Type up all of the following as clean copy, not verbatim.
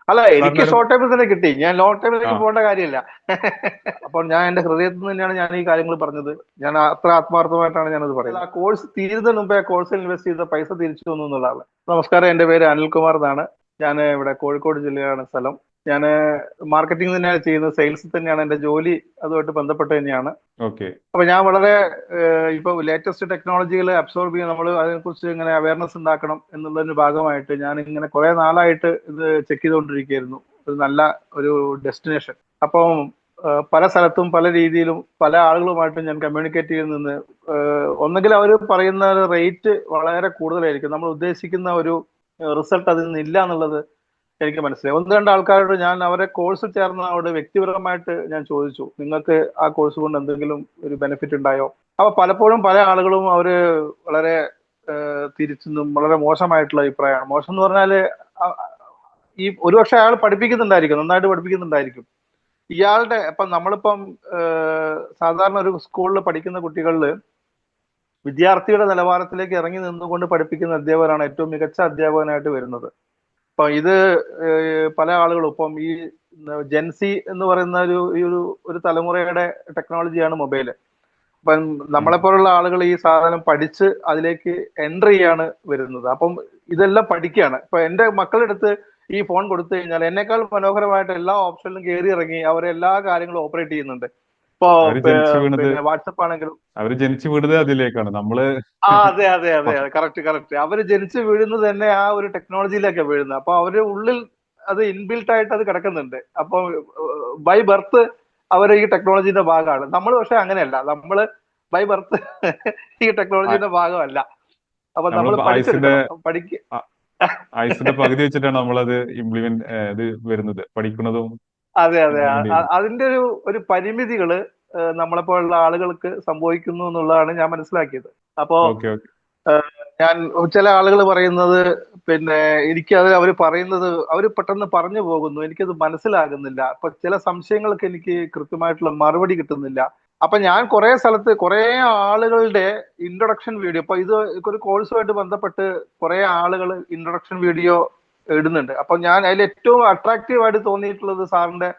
അല്ല, എനിക്ക് സാറിനൊരു ഷോർട്ട് ടൈമിൽ തന്നെ കിട്ടി. ഞാൻ ലോങ് ആ ടൈമിലേക്ക് പോകേണ്ട കാര്യമില്ല. അപ്പോൾ ഞാൻ എന്റെ ഹൃദയത്തിൽ നിന്ന് തന്നെയാണ് ഞാൻ ഈ കാര്യങ്ങൾ പറഞ്ഞത്. ഞാൻ അത്ര ആത്മാർത്ഥമായിട്ടാണ് ഞാനത് പറയുന്നത്. ആ കോഴ്സ് തീരുന്നതിന് മുമ്പേ ആ കോഴ്സിൽ ഇൻവെസ്റ്റ് ചെയ്ത പൈസ തിരിച്ചു തന്നു എന്നുള്ളതാണ്. നമസ്കാരം, എന്റെ പേര് അനിൽകുമാർ എന്നാണ്. ഞാൻ ഇവിടെ കോഴിക്കോട് ജില്ലയാണ് സ്ഥലം. ഞാൻ മാർക്കറ്റിംഗ് തന്നെയാണ് ചെയ്യുന്നത്, സെയിൽസ് തന്നെയാണ് എന്റെ ജോലി, അതുമായിട്ട് ബന്ധപ്പെട്ട് തന്നെയാണ്. ഓക്കെ. അപ്പൊ ഞാൻ വളരെ ഇപ്പൊ ലേറ്റസ്റ്റ് ടെക്നോളജികൾ അബ്സോർബ് ചെയ്യാൻ നമ്മൾ അതിനെക്കുറിച്ച് ഇങ്ങനെ അവയർനെസ് ഉണ്ടാക്കണം എന്നുള്ളതിന്റെ ഭാഗമായിട്ട് ഞാൻ ഇങ്ങനെ കുറെ നാളായിട്ട് ഇത് ചെക്ക് ചെയ്തുകൊണ്ടിരിക്കുകയായിരുന്നു. ഒരു നല്ല ഒരു ഡെസ്റ്റിനേഷൻ. അപ്പം പല സ്ഥലത്തും പല രീതിയിലും പല ആളുകളുമായിട്ടും ഞാൻ കമ്മ്യൂണിക്കേറ്റ് ചെയ്ത് നിന്ന് ഒന്നെങ്കിൽ അവർ പറയുന്ന റേറ്റ് വളരെ കൂടുതലായിരിക്കും, നമ്മൾ ഉദ്ദേശിക്കുന്ന ഒരു റിസൾട്ട് അതിൽ നിന്ന് ഇല്ല എന്നുള്ളത് എനിക്ക് മനസ്സിലായി. ഒന്ന് രണ്ട് ആൾക്കാരോട് ഞാൻ അവരെ കോഴ്സ് ചേർന്നവരോട് വ്യക്തിപരമായിട്ട് ഞാൻ ചോദിച്ചു, നിങ്ങൾക്ക് ആ കോഴ്സ് കൊണ്ട് എന്തെങ്കിലും ഒരു ബെനിഫിറ്റ് ഉണ്ടായോ? അപ്പൊ പലപ്പോഴും പല ആളുകളും അവര് വളരെ തിരിച്ചും വളരെ മോശമായിട്ടുള്ള അഭിപ്രായമാണ്. മോശം എന്ന് പറഞ്ഞാല് അ- ഈ ഒരുപക്ഷെ അയാൾ പഠിപ്പിക്കുന്നുണ്ടായിരിക്കും, നന്നായിട്ട് പഠിപ്പിക്കുന്നുണ്ടായിരിക്കും. ഇയാളുടെ ഇപ്പം നമ്മളിപ്പം സാധാരണ ഒരു സ്കൂളിൽ പഠിക്കുന്ന കുട്ടികളിൽ വിദ്യാർത്ഥിയുടെ നിലവാരത്തിലേക്ക് ഇറങ്ങി നിന്നുകൊണ്ട് പഠിപ്പിക്കുന്ന അധ്യാപകരാണ് ഏറ്റവും മികച്ച അധ്യാപകനായിട്ട് വരുന്നത്. അപ്പൊ ഇത് പല ആളുകളും ഇപ്പം ഈ ജെൻസി എന്ന് പറയുന്ന ഒരു തലമുറയുടെ ടെക്നോളജിയാണ് മൊബൈല്. അപ്പം ഉം. നമ്മളെപ്പോലുള്ള ആളുകൾ ഈ സാധനം പഠിച്ച് അതിലേക്ക് എൻ്റർ ചെയ്യാണ് വരുന്നത്. അപ്പം ഇതെല്ലാം പഠിക്കുകയാണ്. ഇപ്പൊ എന്റെ മക്കളുടെ അടുത്ത് ഈ ഫോൺ കൊടുത്തു കഴിഞ്ഞാൽ എന്നെക്കാൾ മനോഹരമായിട്ട് എല്ലാ ഓപ്ഷനിലും കയറി ഇറങ്ങി അവർ എല്ലാ കാര്യങ്ങളും ഓപ്പറേറ്റ് ചെയ്യുന്നുണ്ട്. ഇപ്പോ അവര് ജനിച്ചു വീണത് പിന്നെ വാട്സപ്പ് ആണെങ്കിലും. അവര് ജനിച്ചു വീണത് അതിലേക്കാണ്. നമ്മള് ആ, അതെ അതെ അതെ അതെ, കറക്റ്റ് കറക്റ്റ്. അവര് ജനിച്ച് വീഴുന്നത് തന്നെ ആ ഒരു ടെക്നോളജിയിലേക്കാണ് വീഴുന്നത്. അപ്പൊ അവരുടെ ഉള്ളിൽ അത് ഇൻബിൽട്ട് ആയിട്ട് അത് കിടക്കുന്നുണ്ട്. അപ്പൊ ബൈ ബർത്ത് അവർ ഈ ടെക്നോളജിന്റെ ഭാഗമാണ്. നമ്മൾ പക്ഷെ അങ്ങനെയല്ല, നമ്മള് ബൈ ബർത്ത് ഈ ആ- ടെക്നോളജിന്റെ ഭാഗമല്ല. അപ്പൊ നമ്മൾ നമ്മള് ആയുസിന്റെ പഠിച്ചെടുക്കണം. പഠിക്ക ആ- ആയുസിന്റെ പകുതി വെച്ചിട്ടാണ് നമ്മളത് ഇംപ്ലിമെന്റ് ഇത് വരുന്നത്, പഠിക്കുന്നതും അതെ അതെ, വേണ്ടിയത്. അതിന്റെ ഒരു പരിമിതികള് നമ്മളെപ്പോലുള്ള ആളുകൾക്ക് സംഭവിക്കുന്നു എന്നുള്ളതാണ് ഞാൻ മനസ്സിലാക്കിയത്. അപ്പോ ഓക്കെ, ഓക്കെ. ഞാൻ ചില ആളുകൾ പറയുന്നത്, പിന്നെ എനിക്ക് അത് അവർ പറയുന്നത് അവർ പെട്ടെന്ന് പറഞ്ഞു പോകുന്നു, എനിക്കത് മനസ്സിലാകുന്നില്ല. അപ്പൊ ചില സംശയങ്ങൾക്ക് എനിക്ക് കൃത്യമായിട്ടുള്ള മറുപടി കിട്ടുന്നില്ല. അപ്പൊ ഞാൻ കുറെ സ്ഥലത്ത് കുറെ ആളുകളുടെ ഇൻട്രൊഡക്ഷൻ വീഡിയോ, ഇപ്പൊ ഇത് ഒരു കോഴ്സുമായിട്ട് ബന്ധപ്പെട്ട് കുറെ ആളുകൾ ഇൻട്രൊഡക്ഷൻ വീഡിയോ ഇടുന്നുണ്ട്. അപ്പൊ ഞാൻ അതിൽ ഏറ്റവും അട്രാക്റ്റീവ് ആയിട്ട് തോന്നിയിട്ടുള്ളത് സാറിന്റെ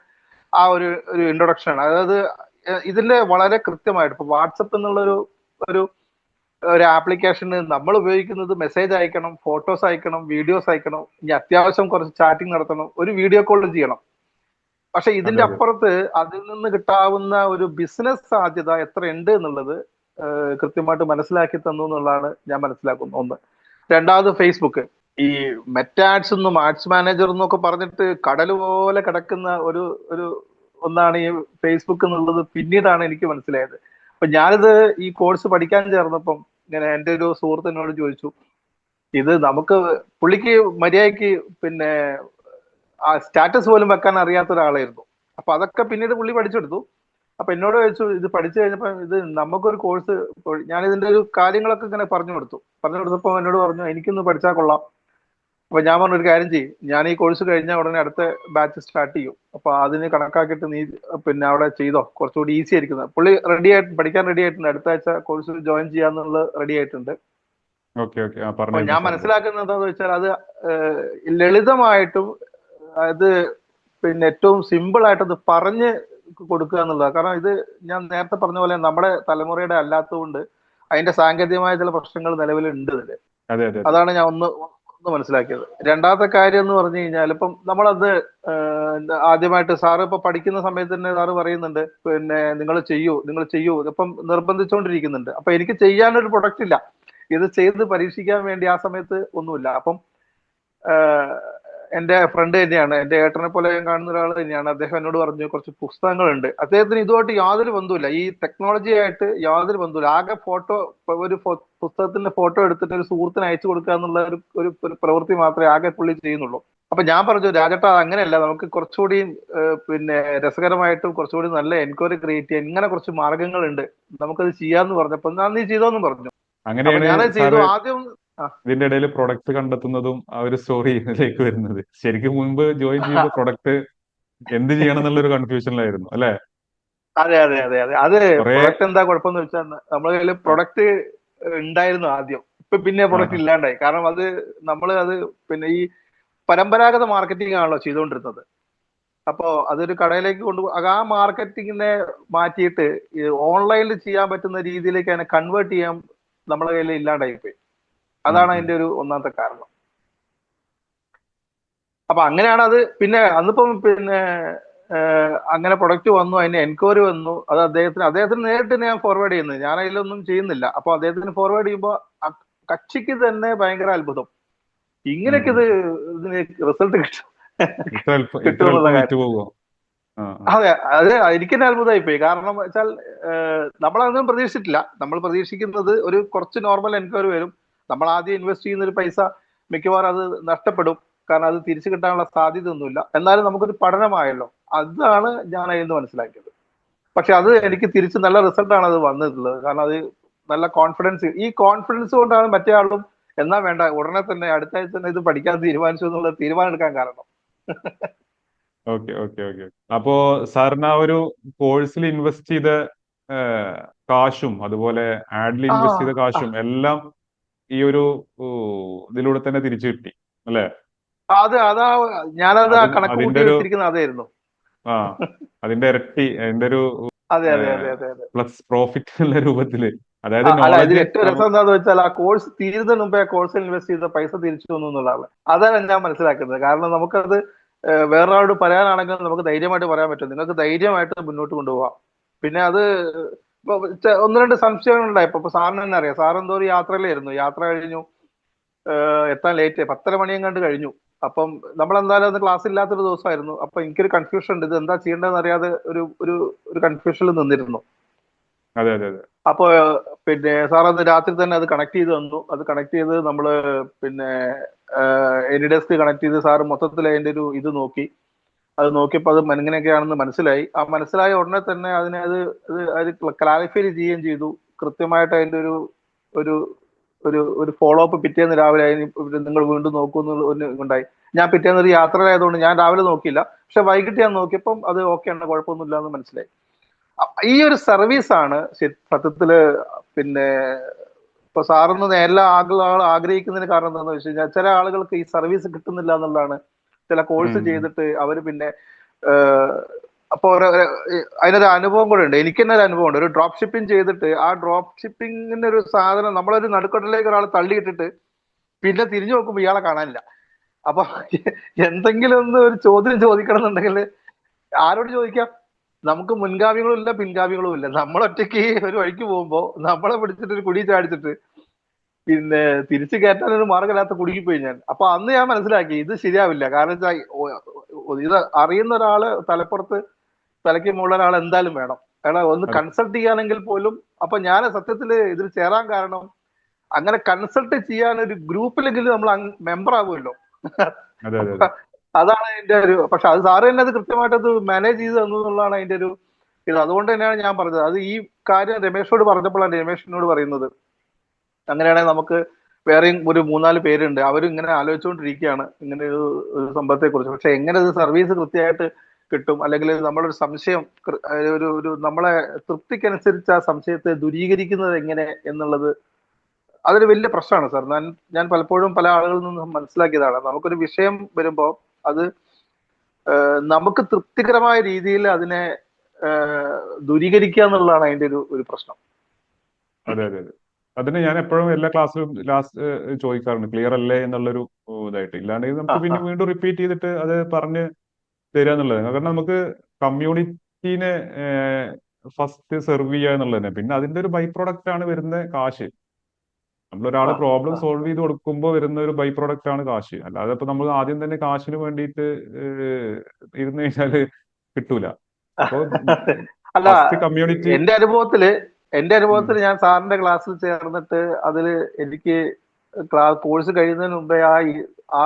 ആ ഒരു ഇൻട്രൊഡക്ഷൻ ആണ്. അതായത് ഇതിന്റെ വളരെ കൃത്യമായിട്ട് ഇപ്പൊ വാട്സപ്പ് എന്നുള്ള ഒരു ഒരു ആപ്ലിക്കേഷന് നമ്മൾ ഉപയോഗിക്കുന്നത് മെസ്സേജ് അയക്കണം, ഫോട്ടോസ് അയക്കണം, വീഡിയോസ് അയക്കണം, ഇനി അത്യാവശ്യം കുറച്ച് ചാറ്റിംഗ് നടത്തണം, ഒരു വീഡിയോ കോൾ ചെയ്യണം. പക്ഷെ അതെ, ഇതിന്റെ അതെ. അപ്പുറത്ത് അതിൽ നിന്ന് കിട്ടാവുന്ന ഒരു ബിസിനസ് സാധ്യത എത്ര ഉണ്ട് എന്നുള്ളത് കൃത്യമായിട്ട് മനസ്സിലാക്കി തന്നു എന്നുള്ളതാണ് ഞാൻ മനസ്സിലാക്കുന്നത്. ഒന്ന്. രണ്ടാമത് ഫേസ്ബുക്ക്. ഈ മെറ്റ ആഡ്സ് എന്നും ആഡ്സ് മാനേജർ എന്നൊക്കെ പറഞ്ഞിട്ട് കടൽ പോലെ കിടക്കുന്ന ഒരു ഒരു ഒന്നാണ് ഈ ഫേസ്ബുക്ക് എന്നുള്ളത് പിന്നീടാണ് എനിക്ക് മനസ്സിലായത്. അപ്പൊ ഞാനിത് ഈ കോഴ്സ് പഠിക്കാൻ ചേർന്നപ്പം ഇങ്ങനെ എൻ്റെ ഒരു സുഹൃത്ത് എന്നോട് ചോദിച്ചു, ഇത് നമുക്ക് പുള്ളിക്ക് മര്യാദയ്ക്ക് പിന്നെ ആ സ്റ്റാറ്റസ് പോലും വെക്കാൻ അറിയാത്ത ഒരാളായിരുന്നു. അപ്പൊ അതൊക്കെ പിന്നീട് പുള്ളി പഠിച്ചെടുത്തു. അപ്പൊ എന്നോട് ചോദിച്ചു, ഇത് പഠിച്ചു കഴിഞ്ഞപ്പോ ഇത് നമുക്കൊരു കോഴ്സ്, ഞാൻ ഇതിന്റെ ഒരു കാര്യങ്ങളൊക്കെ ഇങ്ങനെ പറഞ്ഞു കൊടുത്തപ്പോ എന്നോട് പറഞ്ഞു എനിക്കൊന്ന് പഠിച്ചാൽ കൊള്ളാം. അപ്പൊ ഞാൻ പറഞ്ഞു, ഒരു കാര്യം ചെയ്യും, ഞാൻ ഈ കോഴ്സ് കഴിഞ്ഞാൽ ഉടനെ അടുത്ത ബാച്ച് സ്റ്റാർട്ട് ചെയ്യും. അപ്പൊ അതിന് കണക്കാക്കിയിട്ട് നീ പിന്നെ അവിടെ ചെയ്തോ, കുറച്ചുകൂടി ഈസി ആയിരിക്കുന്നത്. പുള്ളി റെഡി ആയിട്ട് പഠിക്കാൻ റെഡി ആയിട്ടുണ്ട്, അടുത്ത ആഴ്ച കോഴ്സ് ജോയിൻ ചെയ്യാന്നുള്ള റെഡി ആയിട്ടുണ്ട്. Okay, okay. ആ, അപ്പൊ പറഞ്ഞിരുന്നു ഞാൻ സാർ അത്. മനസ്സിലാക്കുന്നത് എന്താണെന്ന് വെച്ചാൽ അത് ലളിതമായിട്ടും അത് പിന്നെ ഏറ്റവും സിമ്പിൾ ആയിട്ട് അത് പറഞ്ഞ് കൊടുക്കുക എന്നുള്ളതാണ്. കാരണം ഇത് ഞാൻ നേരത്തെ പറഞ്ഞ പോലെ നമ്മുടെ തലമുറയുടെ അല്ലാത്തതുകൊണ്ട് അതിന്റെ സാങ്കേതികമായ ചില പ്രശ്നങ്ങൾ നിലവിലുണ്ട് ഇതില്. അതെ, അതെ, അതെ. അതാണ് ഞാൻ ഒന്ന് മനസ്സിലാക്കിയത്. രണ്ടാമത്തെ കാര്യം എന്ന് പറഞ്ഞു കഴിഞ്ഞാൽ ഇപ്പം നമ്മളത് ആദ്യമായിട്ട് സാറ് ഇപ്പൊ പഠിക്കുന്ന സമയത്ത് തന്നെ സാറ് പറയുന്നുണ്ട്, പിന്നെ നിങ്ങൾ ചെയ്യൂ ഇപ്പം നിർബന്ധിച്ചുകൊണ്ടിരിക്കുന്നുണ്ട്. അപ്പൊ എനിക്ക് ചെയ്യാനൊരു പ്രൊഡക്റ്റ് ഇല്ല, ഇത് ചെയ്ത് പരീക്ഷിക്കാൻ വേണ്ടി ആ സമയത്ത് ഒന്നുമില്ല. അപ്പം ആഹ് എന്റെ ഫ്രണ്ട് തന്നെയാണ്, എന്റെ ഏട്ടനെ പോലെ ഞാൻ കാണുന്ന ഒരാൾ തന്നെയാണ്. അദ്ദേഹം എന്നോട് പറഞ്ഞു കുറച്ച് പുസ്തകങ്ങളുണ്ട്. അദ്ദേഹത്തിന് ഇതുമായിട്ട് യാതൊരു ബന്ധവുമില്ല, ഈ ടെക്നോളജി ആയിട്ട് യാതൊരു ബന്ധവുമില്ല. ആകെ ഫോട്ടോ, പുസ്തകത്തിന്റെ ഫോട്ടോ എടുത്തിട്ട് ഒരു സുഹൃത്തിന് അയച്ചു കൊടുക്കുക എന്നുള്ള ഒരു പ്രവൃത്തി മാത്രമേ ആകെ പുള്ളി ചെയ്യുന്നുള്ളൂ. അപ്പൊ ഞാൻ പറഞ്ഞു, രാജേട്ടാ അങ്ങനെയല്ല, നമുക്ക് കുറച്ചുകൂടി പിന്നെ രസകരമായിട്ടും കുറച്ചുകൂടി നല്ല എൻക്വയറി ക്രിയേറ്റ് ചെയ്യാൻ ഇങ്ങനെ കുറച്ച് മാർഗങ്ങളുണ്ട്, നമുക്കത് ചെയ്യാന്ന് പറഞ്ഞപ്പോ ഞാൻ നീ ചെയ്തോന്നും പറഞ്ഞു. അപ്പൊ അങ്ങനെയാണ് ഞാനത് ചെയ്തു സാറ് ആദ്യം. ആ, ഇതിന്റെ ഇടയിൽ പ്രൊഡക്റ്റ് കണ്ടെത്തുന്നതും ആ ഒരു സ്റ്റോറിയിലേക്ക് വരുന്നത്. ശരിക്കും മുൻപ് ജോയിൻ ചെയ്യുമ്പോൾ പ്രൊഡക്റ്റ് എന്ത് ചെയ്യണം എന്നുള്ളൊരു കൺഫ്യൂഷനിലായിരുന്നു അല്ലെ? അതെ അതെ അതെ അതെ, അത് കുറെ. പ്രൊഡക്റ്റ് എന്താ കുഴപ്പമെന്ന് വെച്ചാൽ നമ്മുടെ കയ്യിൽ പ്രൊഡക്റ്റ് ഉണ്ടായിരുന്നു ആദ്യം. ഇപ്പൊ പിന്നെ ആ, പ്രൊഡക്റ്റ് ആ. ഇല്ലാണ്ടായി. കാരണം അത് നമ്മൾ അത് പിന്നെ ഈ പരമ്പരാഗത മാർക്കറ്റിംഗ് ആണല്ലോ ചെയ്തുകൊണ്ടിരുന്നത്. അപ്പോ അതൊരു കടയിലേക്ക് ആ മാർക്കറ്റിങ്ങിനെ മാറ്റിയിട്ട് ഓൺലൈനിൽ ചെയ്യാൻ പറ്റുന്ന രീതിയിലേക്ക് അതിനെ കൺവേർട്ട് ചെയ്യാൻ നമ്മളെ കയ്യിൽ ഇല്ലാണ്ടായി പോയി. അതാണ് അതിന്റെ ഒരു ഒന്നാമത്തെ കാരണം. അപ്പൊ അങ്ങനെയാണ് അത്. പിന്നെ അന്നിപ്പം പിന്നെ അങ്ങനെ പ്രൊഡക്റ്റ് വന്നു, അതിന് എൻക്വയറി വന്നു. അത് അദ്ദേഹത്തിന് നേരിട്ട് ഞാൻ ഫോർവേഡ് ചെയ്യുന്നത്, ഞാൻ അതിലൊന്നും ചെയ്യുന്നില്ല. അപ്പൊ അദ്ദേഹത്തിന് ഫോർവേഡ് ചെയ്യുമ്പോൾ കക്ഷിക്ക് തന്നെ ഭയങ്കര അത്ഭുതം, ഇങ്ങനെയൊക്കെ ഇതിന് റിസൾട്ട് കിട്ടുമെന്നുള്ള കാര്യം. അതെ, അത് എനിക്ക് തന്നെ അത്ഭുതമായി പോയി. കാരണം വെച്ചാൽ നമ്മളതൊന്നും പ്രതീക്ഷിച്ചിട്ടില്ല. നമ്മൾ പ്രതീക്ഷിക്കുന്നത് ഒരു കുറച്ച് നോർമൽ എൻക്വയറി വരും, നമ്മൾ ആദ്യം ഇൻവെസ്റ്റ് ചെയ്യുന്ന ഒരു പൈസ മിക്കവാറും അത് നഷ്ടപ്പെടും, കാരണം അത് തിരിച്ചു കിട്ടാനുള്ള സാധ്യത ഒന്നുമില്ല. എന്നാലും നമുക്കൊരു പഠനമായല്ലോ, അതാണ് ഞാൻ അതിൽ നിന്ന് മനസ്സിലാക്കിയത്. പക്ഷെ അത് എനിക്ക് തിരിച്ച് നല്ല റിസൾട്ടാണ് അത് വന്നിട്ടുള്ളത്. കാരണം അത് നല്ല കോൺഫിഡൻസ്, ഈ കോൺഫിഡൻസ് കൊണ്ടാണ് മറ്റേ ആളും എന്നാ വേണ്ട ഉടനെ തന്നെ അടുത്ത ആഴ്ച തന്നെ ഇത് പഠിക്കാൻ തീരുമാനിച്ചു എന്നുള്ള തീരുമാനം എടുക്കാൻ കാരണം. Okay okay okay. അപ്പോ സാറിന് ആ ഒരു കോഴ്സിൽ ഇൻവെസ്റ്റ് ചെയ്ത കാശും അതുപോലെ ആഡിൽ ഇൻവെസ്റ്റ് ചെയ്ത കാശും എല്ലാം ഈ ഒരു ഇതിലൂടെ തന്നെ തിരിച്ചു കിട്ടി അല്ലേ? അതാ ഞാനത് കണക്ക് കൂട്ടി വെച്ചിരിക്കുന്നത് അതായിരുന്നു. അതിന്റെ ഇരട്ടി, അതിന്റെ ഒരു അതെ അതെ അതെ അതെ അതെ പ്ലസ് പ്രോഫിറ്റ് എന്നുള്ള രൂപത്തിൽ. അതായത് ഇതിൽ ഏറ്റവും രസം എന്താന്ന് വെച്ചാൽ ആ കോഴ്സ് തീരുന്നതിന് മുമ്പേ ആ കോഴ്സിൽ ഇൻവെസ്റ്റ് ചെയ്ത പൈസ തിരിച്ചു വന്നു എന്നുള്ളതാണ്. അതാണ് ഞാൻ മനസ്സിലാക്കുന്നത്. കാരണം നമുക്കത് വേറൊരാളോട് പറയാനാണെങ്കിൽ നമുക്ക് ധൈര്യമായിട്ട് പറയാൻ പറ്റും, നിങ്ങൾക്ക് ധൈര്യമായിട്ട് മുന്നോട്ട് കൊണ്ടുപോകാം. പിന്നെ അത് ഇപ്പൊ ഒന്ന് രണ്ട് സംശയങ്ങളുണ്ടായി. ഇപ്പൊ സാറിന് തന്നെ അറിയാം, സാർ എന്തോ ഒരു യാത്രയിലായിരുന്നു, യാത്ര കഴിഞ്ഞു, എത്താൻ ലേറ്റ് 10:30 മണിയും കണ്ട് കഴിഞ്ഞു. അപ്പം നമ്മളെന്തായാലും അന്ന് ക്ലാസ് ഇല്ലാത്തൊരു ദിവസമായിരുന്നു. അപ്പൊ എനിക്കൊരു കൺഫ്യൂഷൻ ഉണ്ട്, ഇത് എന്താ ചെയ്യേണ്ടതെന്ന് അറിയാതെ ഒരു കൺഫ്യൂഷനിൽ നിന്നിരുന്നു. അപ്പൊ പിന്നെ സാർ അന്ന് രാത്രി തന്നെ അത് കണക്ട് ചെയ്ത് തന്നു. അത് കണക്ട് ചെയ്ത് നമ്മള് പിന്നെ എനിഡെസ്ക് കണക്ട് ചെയ്ത് സാറ് മൊത്തത്തിൽ അതിന്റെ ഒരു ഇത് നോക്കി. അത് നോക്കിയപ്പോൾ അത് എങ്ങനെയൊക്കെയാണെന്ന് മനസ്സിലായി. ആ മനസ്സിലായ ഉടനെ തന്നെ അത് ക്ലാരിഫൈ ചെയ്യുകയും ചെയ്തു. കൃത്യമായിട്ട് അതിന്റെ ഒരു ഒരു ഫോളോ അപ്പ് പിറ്റേന്ന് രാവിലെ നിങ്ങൾ വീണ്ടും നോക്കുമെന്ന് ഉണ്ടായി. ഞാൻ പിറ്റേന്ന് ഒരു യാത്രയായതുകൊണ്ട് ഞാൻ രാവിലെ നോക്കിയില്ല, പക്ഷെ വൈകിട്ട് ഞാൻ നോക്കിയപ്പം അത് ഓക്കെയാണ്, കുഴപ്പമൊന്നുമില്ല എന്ന് മനസ്സിലായി. ഈ ഒരു സർവീസാണ് സത്യത്തില് പിന്നെ ഇപ്പൊ സാറിന് എല്ലാ ആളുകൾ ആഗ്രഹിക്കുന്നതിന് കാരണം എന്താണെന്ന് വെച്ച് കഴിഞ്ഞാൽ, ചില ആളുകൾക്ക് ഈ സർവീസ് കിട്ടുന്നില്ല എന്നുള്ളതാണ്. ചില കോഴ്സ് ചെയ്തിട്ട് അവര് പിന്നെ അപ്പൊ അതിനൊരു അനുഭവം കൂടെ ഉണ്ട്. എനിക്ക് തന്നെ ഒരു അനുഭവം ഉണ്ട്. ഒരു ഡ്രോപ്പ് ഷിപ്പിംഗ് ചെയ്തിട്ട് ആ ഡ്രോപ്പ് ഷിപ്പിങ്ങിന്റെ ഒരു സാധനം നമ്മളൊരു നടുക്കടലിലേക്ക് ഒരാൾ തള്ളിയിട്ടിട്ട് പിന്നെ തിരിഞ്ഞു നോക്കുമ്പോൾ ഇയാളെ കാണാനില്ല. അപ്പൊ എന്തെങ്കിലും ഒന്ന് ഒരു ചോദ്യം ചോദിക്കണം എന്നുണ്ടെങ്കിൽ ആരോട് ചോദിക്കാം? നമുക്ക് മുൻഗാമികളും ഇല്ല പിൻഗാമികളും ഇല്ല. നമ്മളൊറ്റയ്ക്ക് ഒരു വഴിക്ക് പോകുമ്പോ നമ്മളെ പിടിച്ചിട്ട് ഒരു കുടി ചാടിച്ചിട്ട് പിന്നെ തിരിച്ചു കയറ്റാനൊരു മാർഗമില്ലാത്ത കുടുങ്ങിപ്പോയി ഞാൻ. അപ്പൊ അന്ന് ഞാൻ മനസ്സിലാക്കി ഇത് ശരിയാവില്ല. കാരണം വെച്ചാൽ ഇത് അറിയുന്ന ഒരാള് തലപ്പുറത്ത് തലയ്ക്ക് മുകളിൽ ഒരാൾ എന്തായാലും വേണം. കാരണം ഒന്ന് കൺസൾട്ട് ചെയ്യാനെങ്കിൽ പോലും. അപ്പൊ ഞാൻ സത്യത്തില് ഇതിൽ ചേരാൻ കാരണം അങ്ങനെ കൺസൾട്ട് ചെയ്യാൻ ഒരു ഗ്രൂപ്പിലെങ്കിലും നമ്മൾ മെമ്പർ ആകുമല്ലോ. അതാണ് അതിന്റെ ഒരു. പക്ഷെ അത് സാറ് തന്നെ അത് കൃത്യമായിട്ട് അത് മാനേജ് ചെയ്ത് തന്നു എന്നുള്ളതാണ് അതിന്റെ ഒരു ഇത്. അതുകൊണ്ട് തന്നെയാണ് ഞാൻ പറഞ്ഞത്. അത് ഈ കാര്യം രമേശോട് പറഞ്ഞപ്പോഴാണ് രമേശിനോട് പറയുന്നത്, അങ്ങനെയാണെങ്കിൽ നമുക്ക് വേറെയും ഒരു 3-4 പേരുണ്ട്, അവരും ഇങ്ങനെ ആലോചിച്ചുകൊണ്ടിരിക്കുകയാണ് ഇങ്ങനെ ഒരു സംഭവത്തെ കുറിച്ച്. പക്ഷെ എങ്ങനെ ഇത് സർവീസ് കൃത്യമായിട്ട് കിട്ടും, അല്ലെങ്കിൽ നമ്മളൊരു സംശയം ഒരു നമ്മളെ തൃപ്തിക്കനുസരിച്ച് ആ സംശയത്തെ ദൂരീകരിക്കുന്നത് എങ്ങനെ എന്നുള്ളത് അതൊരു വലിയ പ്രശ്നമാണ് സാർ. ഞാൻ പലപ്പോഴും പല ആളുകളിൽ നിന്നും മനസ്സിലാക്കിയതാണ്, നമുക്കൊരു വിഷയം വരുമ്പോൾ അത് നമുക്ക് തൃപ്തികരമായ രീതിയിൽ അതിനെ ദൂരീകരിക്കുക എന്നുള്ളതാണ് അതിന്റെ ഒരു പ്രശ്നം. അതെ അതെ അതെ. അതിന് ഞാൻ എപ്പോഴും എല്ലാ ക്ലാസ്സിലും ലാസ്റ്റ് ചോദിക്കാറുണ്ട്, ക്ലിയർ അല്ലേ എന്നുള്ളൊരു ഇതായിട്ട്. ഇല്ലാണ്ടെങ്കിൽ നമുക്ക് പിന്നെ വീണ്ടും റിപ്പീറ്റ് ചെയ്തിട്ട് അത് പറഞ്ഞ് തരിക എന്നുള്ളത്. കാരണം നമുക്ക് കമ്മ്യൂണിറ്റീനെ ഫസ്റ്റ് സെർവ് ചെയ്യുക എന്നുള്ളത് തന്നെ. പിന്നെ അതിന്റെ ഒരു ബൈ പ്രൊഡക്റ്റ് ആണ് വരുന്ന കാശ്. നമ്മളൊരാൾ പ്രോബ്ലം സോൾവ് ചെയ്ത് കൊടുക്കുമ്പോൾ വരുന്ന ഒരു ബൈ പ്രൊഡക്റ്റ് ആണ് കാശ്. അല്ലാതെ ഇപ്പൊ നമ്മൾ ആദ്യം തന്നെ കാശിന് വേണ്ടിയിട്ട് ഇരുന്ന് കഴിഞ്ഞാല് കിട്ടൂല. അപ്പൊ അല്ല, കമ്മ്യൂണിറ്റി എന്റെ അനുഭവത്തില് ഞാൻ സാറിന്റെ ക്ലാസ്സിൽ ചേർന്നിട്ട് അതില് എനിക്ക് കോഴ്സ് കഴിയുന്നതിന് മുമ്പേ ആ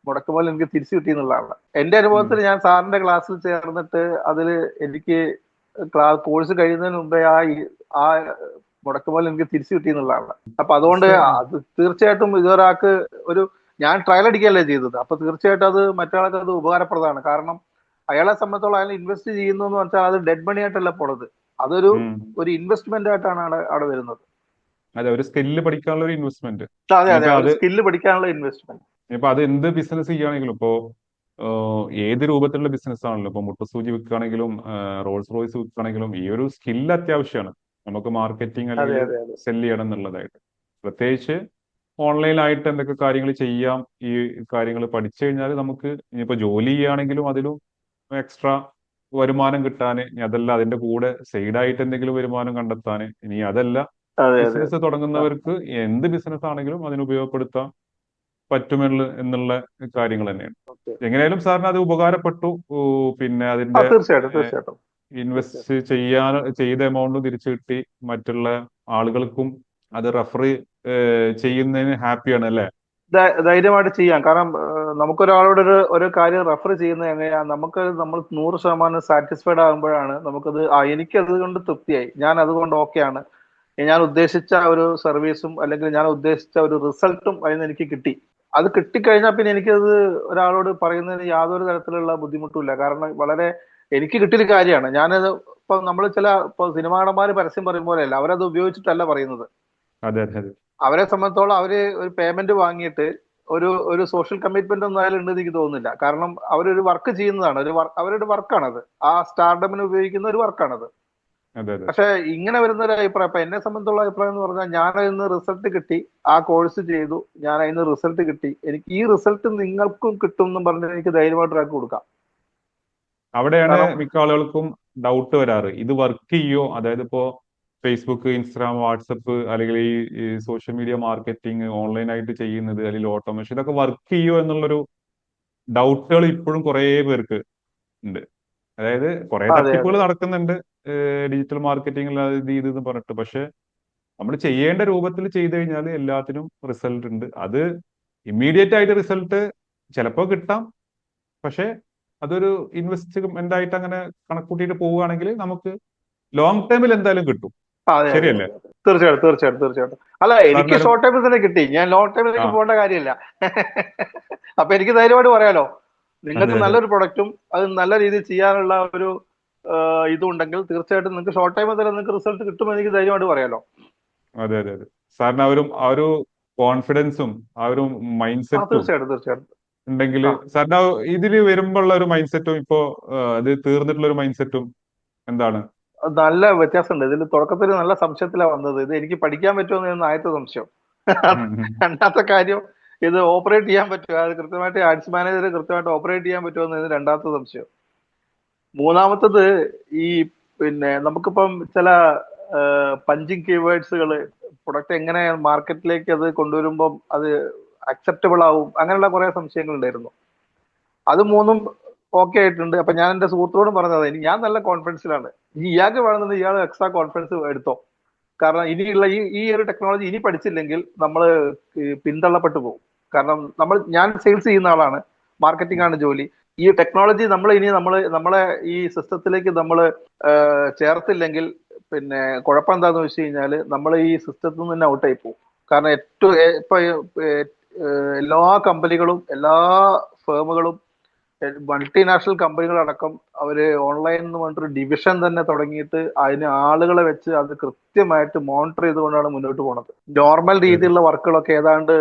മുടക്കുമ്പോൾ എനിക്ക് തിരിച്ചു കിട്ടി എന്നുള്ളതാണ് എന്റെ അനുഭവത്തിൽ. ഞാൻ സാറിന്റെ ക്ലാസ്സിൽ ചേർന്നിട്ട് അതില് എനിക്ക് കോഴ്സ് കഴിയുന്നതിന് മുമ്പേ ആ മുടക്കുമ്പോൾ എനിക്ക് തിരിച്ചു കിട്ടി എന്നുള്ളതാണ്. അപ്പൊ അതുകൊണ്ട് അത് തീർച്ചയായിട്ടും ഇതൊരാൾക്ക് ഞാൻ ട്രയൽ അടിക്കുകയല്ലേ ചെയ്തത്. അപ്പൊ തീർച്ചയായിട്ടും അത് മറ്റൊരാൾക്ക് അത് ഉപകാരപ്രദമാണ്. കാരണം അയാളെ സംബന്ധിച്ചോളം അയാൾ ഇൻവെസ്റ്റ് ചെയ്യുന്നു എന്ന് വെച്ചാൽ അത് ഡെഡ് മണി ആയിട്ടല്ല പോണത്, അതൊരു ഇൻവെസ്റ്റ്മെന്റ് ആയിട്ടാണ് അവിടെ വരുന്നത്. അതെ, ഒരു സ്കില്ല് പഠിക്കാനുള്ള ഒരു ഇൻവെസ്റ്റ്മെന്റ്. അതെ അതെ, സ്കില്ല് പഠിക്കാനുള്ള ഇൻവെസ്റ്റ്മെന്റ്. ഇപ്പൊ അത് എന്ത് ബിസിനസ് ചെയ്യുകയാണെങ്കിലും ഇപ്പോ ഏത് രൂപത്തിലുള്ള ബിസിനസ് ആണല്ലോ, ഇപ്പൊ മുട്ടസൂചി വിൽക്കുകയാണെങ്കിലും റോൾസ് റോയ്സ് വിൽക്കുകയാണെങ്കിലും ഈ ഒരു സ്കിൽ അത്യാവശ്യമാണ് നമുക്ക് മാർക്കറ്റിംഗ് അതെ അല്ലെങ്കിൽ അതെ അതെ സെല് ചെയ്യണം എന്നുള്ളതായിട്ട്. പ്രത്യേകിച്ച് ഓൺലൈനായിട്ട് എന്തൊക്കെ കാര്യങ്ങൾ ചെയ്യാം, ഈ കാര്യങ്ങൾ പഠിച്ചു കഴിഞ്ഞാൽ നമുക്ക് ഇനിയിപ്പോ ജോലി ചെയ്യുകയാണെങ്കിലും അതിലും എക്സ്ട്രാ വരുമാനം കിട്ടാൻ, ഇനി അതല്ല അതിന്റെ കൂടെ സൈഡായിട്ട് എന്തെങ്കിലും വരുമാനം കണ്ടെത്താൻ, ഇനി അതല്ല അതെ അതെ ബിസിനസ് അതെ. ആ തുടങ്ങുന്നവർക്ക് എന്ത് ബിസിനസ് ആണെങ്കിലും അതിന് ഉപയോഗപ്പെടുത്താൻ എന്നുള്ള കാര്യങ്ങൾ തന്നെയാണ്. ഓക്കെ. എങ്ങനെയായാലും സാറിന് അത് ഉപകാരപ്പെട്ടു. പിന്നെ ആ അതിന്റെ തീർച്ചയായിട്ടും തീർച്ചയായിട്ടും ഇൻവെസ്റ്റ് തീർച്ചയായിട്ടും. ചെയ്ത എമൗണ്ടും തിരിച്ചു കിട്ടി. മറ്റുള്ള ആളുകൾക്കും അത് റെഫർ ചെയ്യുന്നതിന് ഹാപ്പിയാണ് അല്ലേ? ധൈര്യമായിട്ട് ചെയ്യാം. കാരണം നമുക്കൊരാളോട് ഒരു കാര്യം റെഫർ ചെയ്യുന്നത് എങ്ങനെയാ, നമ്മൾ 100% സാറ്റിസ്ഫൈഡ് ആകുമ്പോഴാണ് നമുക്കത് എനിക്കത് കൊണ്ട് തൃപ്തിയായി, ഞാൻ അതുകൊണ്ട് ഓക്കെയാണ്, ഞാൻ ഉദ്ദേശിച്ച ഒരു സർവീസും അല്ലെങ്കിൽ ഞാൻ ഉദ്ദേശിച്ച ഒരു റിസൾട്ടും അതിന് എനിക്ക് കിട്ടി. അത് കിട്ടിക്കഴിഞ്ഞാൽ പിന്നെ എനിക്കത് ഒരാളോട് പറയുന്നതിന് യാതൊരു തരത്തിലുള്ള ബുദ്ധിമുട്ടുമില്ല. കാരണം എനിക്ക് കിട്ടിയൊരു കാര്യമാണ്. ഞാനത് ഇപ്പൊ നമ്മൾ ഇപ്പൊ സിനിമാ നടന്മാര് പരസ്യം പറയും പോലെയല്ല, അവരത് ഉപയോഗിച്ചിട്ടല്ല പറയുന്നത്. അതെ അതെ അതെ അവരെ സംബന്ധിച്ചോളം അവര് ഒരു പേയ്മെന്റ് വാങ്ങിയിട്ട് ഒരു സോഷ്യൽ കമ്മിറ്റ്മെന്റ് ഒന്നും അതിലുണ്ടെന്ന് എനിക്ക് തോന്നുന്നില്ല. കാരണം അവരൊരു വർക്ക് ചെയ്യുന്നതാണ്, അവരുടെ വർക്കാണത്, ആ സ്റ്റാർഡമിന് ഉപയോഗിക്കുന്ന ഒരു വർക്കാണത്. അതെ അതെ പക്ഷെ ഇങ്ങനെ വരുന്ന ഒരു അഭിപ്രായം, ഇപ്പൊ എന്നെ സംബന്ധിച്ചുള്ള അഭിപ്രായം എന്ന് പറഞ്ഞാൽ, ഞാൻ അതിന് റിസൾട്ട് കിട്ടി, ആ കോഴ്സ് ചെയ്തു, ഞാൻ അതിന് റിസൾട്ട് കിട്ടി, എനിക്ക് ഈ റിസൾട്ട് നിങ്ങൾക്കും കിട്ടും എന്നും പറഞ്ഞ് എനിക്ക് ധൈര്യമായിട്ട് ഒരാൾക്ക് കൊടുക്കാം. അവിടെയാണ് കാരണം മിക്ക ആളുകൾക്കും ഡൗട്ട് വരാറ്. ഇത് വർക്ക് ചെയ്യോ? അതായത് ഇപ്പോ ഫേസ്ബുക്ക്, ഇൻസ്റ്റാഗ്രാം, വാട്സപ്പ് അല്ലെങ്കിൽ ഈ സോഷ്യൽ മീഡിയ മാർക്കറ്റിംഗ് ഓൺലൈനായിട്ട് ചെയ്യുന്നത് അല്ലെങ്കിൽ ഓട്ടോമേഷൻ, ഇതൊക്കെ വർക്ക് ചെയ്യോ എന്നുള്ളൊരു ഡൗട്ടുകൾ ഇപ്പോഴും കുറേ പേർക്ക് ഉണ്ട്. അതായത് കുറെ അതെ തട്ടിപ്പുകൾ അതെ നടക്കുന്നുണ്ട് ഡിജിറ്റൽ മാർക്കറ്റിംഗിൽ അത് ഇത് എന്ന് പറഞ്ഞിട്ട്. പക്ഷെ നമ്മൾ ചെയ്യേണ്ട രൂപത്തിൽ ചെയ്തു കഴിഞ്ഞാൽ എല്ലാത്തിനും റിസൾട്ട് ഉണ്ട്. അത് ഇമ്മീഡിയറ്റ് ആയിട്ട് റിസൾട്ട് ചിലപ്പോൾ കിട്ടാം. പക്ഷെ അതൊരു ഇൻവെസ്റ്റ്മെന്റ് ആയിട്ട് അങ്ങനെ കണക്കൂട്ടിയിട്ട് പോവുകയാണെങ്കിൽ നമുക്ക് ലോങ് ടേമിൽ എന്തായാലും കിട്ടും. അതെ അതെ ശരിയല്ലേ? അതെ അതെ. തീർച്ചയായിട്ടും തീർച്ചയായിട്ടും തീർച്ചയായിട്ടും. അല്ല, എനിക്ക് സാറിന് ഷോർട്ട് ടൈമിൽ തന്നെ കിട്ടി, ഞാൻ ലോങ് ആ ടൈമിലേക്ക് പോകേണ്ട കാര്യമില്ല. അപ്പൊ എനിക്ക് ധൈര്യമായിട്ട് പറയാലോ, അതെ നിങ്ങൾക്ക് അതെ നല്ലൊരു പ്രൊഡക്റ്റും അത് നല്ല രീതിയിൽ ചെയ്യാനുള്ള ഒരു ഇതുണ്ടെങ്കിൽ തീർച്ചയായിട്ടും നിങ്ങൾക്ക് ഷോർട്ട് ടൈമിൽ തന്നെ നിങ്ങൾക്ക് റിസൾട്ട് കിട്ടുമെന്ന് എനിക്ക് ധൈര്യമായിട്ട് പറയാലോ. അതെ അതെ അതെ സാറിന് ആ ഒരു കോൺഫിഡൻസും ആ ഒരു മൈൻഡ് ആ സെറ്റും തീർച്ചയായിട്ടും തീർച്ചയായിട്ടും. ഉണ്ടെങ്കിൽ ആ സാറിന് ഇതിൽ വരുമ്പോഴുള്ള ഒരു മൈൻഡ് സെറ്റും ഇപ്പോ അത് തീർന്നിട്ടുള്ള ഒരു മൈൻഡ് സെറ്റും എന്താണ്? നല്ല വ്യത്യാസമുണ്ട്. ഇതിൽ തുടക്കത്തിൽ നല്ല സംശയത്തിലാണ് വന്നത്, ഇത് എനിക്ക് പഠിക്കാൻ പറ്റുമോ എന്ന് ആദ്യത്തെ സംശയം. ഉം ഉം. രണ്ടാമത്തെ കാര്യം, ഇത് ഓപ്പറേറ്റ് ചെയ്യാൻ പറ്റുമോ, അത് കൃത്യമായിട്ട് ആഡ്സ് മാനേജർ കൃത്യമായിട്ട് ഓപ്പറേറ്റ് ചെയ്യാൻ പറ്റുമോ എന്ന് രണ്ടാമത്തെ സംശയം. മൂന്നാമത്തത്, ഈ നമുക്കിപ്പം ചില പഞ്ചിങ് കീവേഡ്സുകൾ, പ്രൊഡക്റ്റ് എങ്ങനെ മാർക്കറ്റിലേക്ക് അത് കൊണ്ടുവരുമ്പം അത് അക്സെപ്റ്റബിൾ ആവും, അങ്ങനെയുള്ള കുറെ സംശയങ്ങൾ ഉണ്ടായിരുന്നു. അത് മൂന്നും ഓക്കെ ആയിട്ടുണ്ട്. അപ്പൊ ഞാൻ എന്റെ സുഹൃത്തോടും പറഞ്ഞത്, ഞാൻ നല്ല കോൺഫിഡൻസിലാണ്, ഇയാൾക്ക് വേണമെന്നുണ്ടെങ്കിൽ ഇയാൾ എക്സ്ട്രാ കോൺഫിഡൻസ് എടുത്തോ. കാരണം ഇനിയുള്ള ഈ ഒരു ടെക്നോളജി ഇനി പഠിച്ചില്ലെങ്കിൽ നമ്മൾ പിന്തള്ളപ്പെട്ടു പോകും. കാരണം ഞാൻ സെയിൽസ് ചെയ്യുന്ന ആളാണ്, മാർക്കറ്റിംഗ് ആണ് ജോലി. ഈ ടെക്നോളജി നമ്മളെ ഈ സിസ്റ്റത്തിലേക്ക് നമ്മൾ ചേർത്തില്ലെങ്കിൽ കുഴപ്പം എന്താന്ന് വെച്ച് കഴിഞ്ഞാല്, നമ്മൾ ഈ സിസ്റ്റത്തിൽ നിന്ന് തന്നെ ഔട്ടായി പോകും. കാരണം ഇപ്പൊ എല്ലാ കമ്പനികളും എല്ലാ ഫേമുകളും മൾട്ടിനാഷണൽ കമ്പനികളടക്കം അവര് ഓൺലൈൻ എന്ന് പറഞ്ഞിട്ടൊരു ഡിവിഷൻ തന്നെ തുടങ്ങിയിട്ട് അതിന് ആളുകളെ വെച്ച് അത് കൃത്യമായിട്ട് മോണിറ്റർ ചെയ്തുകൊണ്ടാണ് മുന്നോട്ട് പോണത്. നോർമൽ അതെ അതെ രീതിയിലുള്ള വർക്കുകളൊക്കെ ഏതാണ്ട്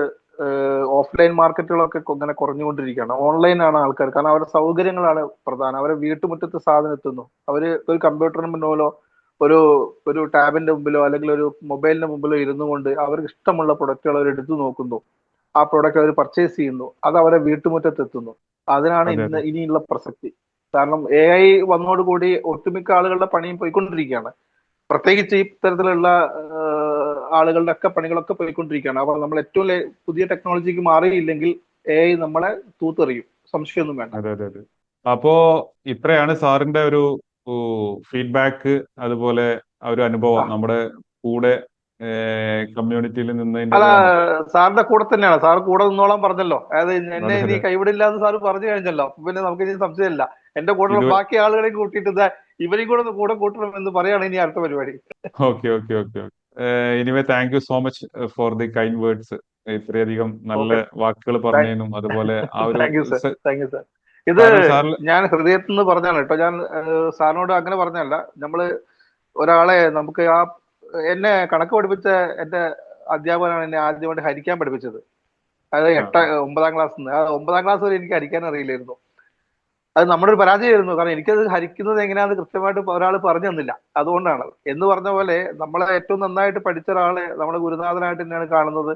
ഓഫ്ലൈൻ മാർക്കറ്റുകളൊക്കെ ഇങ്ങനെ കുറഞ്ഞുകൊണ്ടിരിക്കുകയാണ്. ഓൺലൈനാണ് ആൾക്കാർ, കാരണം അവരുടെ സൗകര്യങ്ങളാണ് പ്രധാനം. അവരെ വീട്ടുമുറ്റത്ത് സാധനം എത്തുന്നു, അവര് ഒരു കമ്പ്യൂട്ടറിന് മുന്നിലോ ഒരു ഒരു ടാബിന്റെ മുമ്പിലോ അല്ലെങ്കിൽ ഒരു മൊബൈലിന്റെ മുമ്പിലോ ഇരുന്നു കൊണ്ട് അവർക്ക് ഇഷ്ടമുള്ള പ്രൊഡക്റ്റുകൾ അവർ എടുത്തു നോക്കുന്നു, ആ പ്രൊഡക്റ്റ് അവർ പർച്ചേസ് ചെയ്യുന്നു, അത് അവരെ വീട്ടുമുറ്റത്ത് എത്തുന്നു. അതിനാണ് അതെ അതെ ഇനിയുള്ള പ്രസക്തി. കാരണം AI വന്നതോടുകൂടി ഒട്ടുമിക്ക ആളുകളുടെ പണിയും പോയിക്കൊണ്ടിരിക്കുകയാണ്. പ്രത്യേകിച്ച് ഈ തരത്തിലുള്ള ആളുകളുടെ ഒക്കെ പണികളൊക്കെ പോയിക്കൊണ്ടിരിക്കുകയാണ്. അപ്പൊ നമ്മൾ ഏറ്റവും പുതിയ ടെക്നോളജിക്ക് മാറിയില്ലെങ്കിൽ AI നമ്മളെ തൂത്തെറിയും, സംശയമൊന്നും വേണ്ട. അതെ അതെ അതെ അപ്പോ ഇത്രയാണ് സാറിന്റെ ഒരു ഫീഡ്ബാക്ക്, അതുപോലെ ആ ഒരു അനുഭവം ആ നമ്മുടെ കൂടെ കമ്മ്യൂണിറ്റിയിൽ നിന്നതിന്റെ അല്ല, ഒരു അനുഭവം. സാറിന്റെ കൂടെ തന്നെയാണ്, സാർ കൂടെ നിന്നോളാൻ പറഞ്ഞല്ലോ. അതായത് എന്നെ അതെ ഇനി അതെ കൈവിടില്ല എന്ന് സാർ പറഞ്ഞു കഴിഞ്ഞല്ലോ. അപ്പൊ പിന്നെ നമുക്ക് ഇനി സംശയമില്ല. എന്റെ കൂടെയുള്ള ഇത് ബാക്കി ആളുകളെയും കൂട്ടിയിട്ട് ഇവരെയും കൂടെ ഒന്ന് കൂടെ കൂട്ടണം എന്ന് പറയാണ് ഇനി അടുത്ത പരിപാടി. Okay okay okay okay anyway thank you so much for the kind words. ഇത്രയധികം നല്ല ഓക്കെ. വാക്കുകൾ പറഞ്ഞതിനും അതുപോലെ ആ ഒരു thank you sir, thank you sir. ഇത് കാരണം സാറിൽ ഞാൻ ഹൃദയത്തിൽ നിന്ന് പറഞ്ഞാണ് കേട്ടോ. ഞാൻ സാറിനോട് അങ്ങനെ പറഞ്ഞല്ല. നമ്മള് ഒരാളെ നമുക്ക് എന്നെ കണക്ക് പഠിപ്പിച്ച എന്റെ അധ്യാപകനാണ് എന്നെ ആദ്യമായിട്ട് ഹരിക്കാൻ പഠിപ്പിച്ചത്. അത് ആ ആ 9ാം ക്ലാസ് നിന്ന്, 9ാം ക്ലാസ് വരെ എനിക്ക് ഹരിക്കാൻ അറിയില്ലായിരുന്നു. അത് നമ്മുടെ ഒരു പരാജയമായിരുന്നു. കാരണം എനിക്കത് ഹരിക്കുന്നത് എങ്ങനെയാണെന്ന് കൃത്യമായിട്ട് ഒരാൾ പറഞ്ഞു തന്നില്ല. അതുകൊണ്ടാണ്. എന്ന് പറഞ്ഞ പോലെ നമ്മളെ ഏറ്റവും നന്നായിട്ട് പഠിച്ച ഒരാളെ നമ്മുടെ ഗുരുനാഥനായിട്ട് തന്നെയാണ് കാണുന്നത്.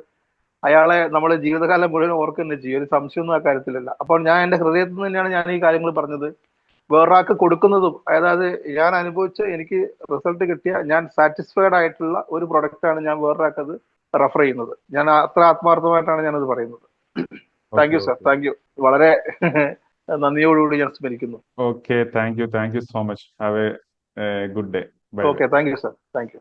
അയാളെ നമ്മൾ ജീവിതകാലം മുഴുവൻ ഓർക്കുക തന്നെ ചെയ്യും. ഒരു സംശയമൊന്നും ആ കാര്യത്തിലില്ല. അപ്പോൾ ഞാൻ എന്റെ ഹൃദയത്തിൽ നിന്ന് തന്നെയാണ് ഞാൻ ഈ കാര്യങ്ങൾ പറഞ്ഞത്. വേറൊരാൾക്ക് കൊടുക്കുന്നതും, അതായത് ഞാൻ അനുഭവിച്ച് എനിക്ക് റിസൾട്ട് കിട്ടിയ, ഞാൻ സാറ്റിസ്ഫൈഡ് ആയിട്ടുള്ള ഒരു പ്രൊഡക്റ്റാണ് ഞാൻ വേറൊരാൾക്ക് അത് റെഫർ ചെയ്യുന്നത്. ഞാൻ അത്ര ആത്മാർത്ഥമായിട്ടാണ് ഞാനത് പറയുന്നത്. Thank okay you sir, okay thank you. വളരെ നന്ദിയോടുകൂടി ഞാൻ സ്മരിക്കുന്നു. Okay thank you so much. Have a good day. Bye bye. Okay, thank you sir, thank U.